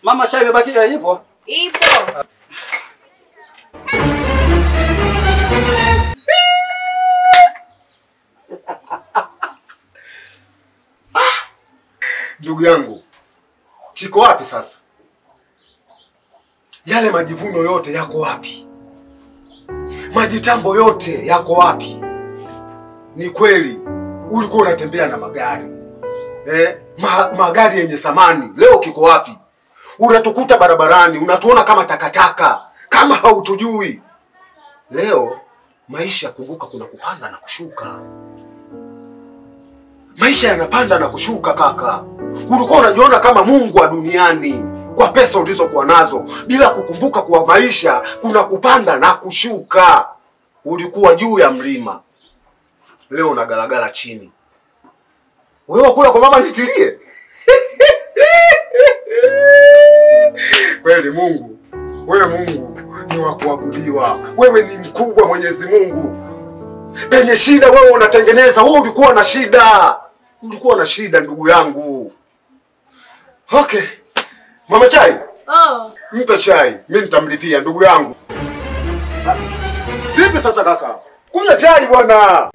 Mama, chai imebaki ipo? Ipo. Ndugu yangu, kiko wapi sasa? Yale majivuno yote yako wapi? Majitambo yote yako wapi? Ni kweli ulikuwa unatembea na magari. Magari yenye samani. Leo kiko wapi? Unatukuta barabarani, unatuona kama takataka, kama hautujui. Leo maisha, kumbuka, kuna kupanda na kushuka. Maisha yanapanda na kushuka kaka. Ulikuwa unajiona kama Mungu wa duniani kwa pesa ulizokuwa nazo, bila kukumbuka kuwa maisha kuna kupanda na kushuka. Ulikuwa juu ya mlima, leo unagalagala chini. Wewe kula kwa mama nitilie. Kweli Mungu, wewe Mungu ni wa kuabudiwa. Wewe ni mkubwa, Mwenyezi Mungu. Penye shida wewe unatengeneza. Wewe ulikuwa na shida. Ulikuwa na shida ndugu yangu. Okay. Mama chai? Oh. Mpe chai. Mimi nitamlipia ndugu yangu. Sasa. Vipi sasa kaka? Kunywa chai bwana.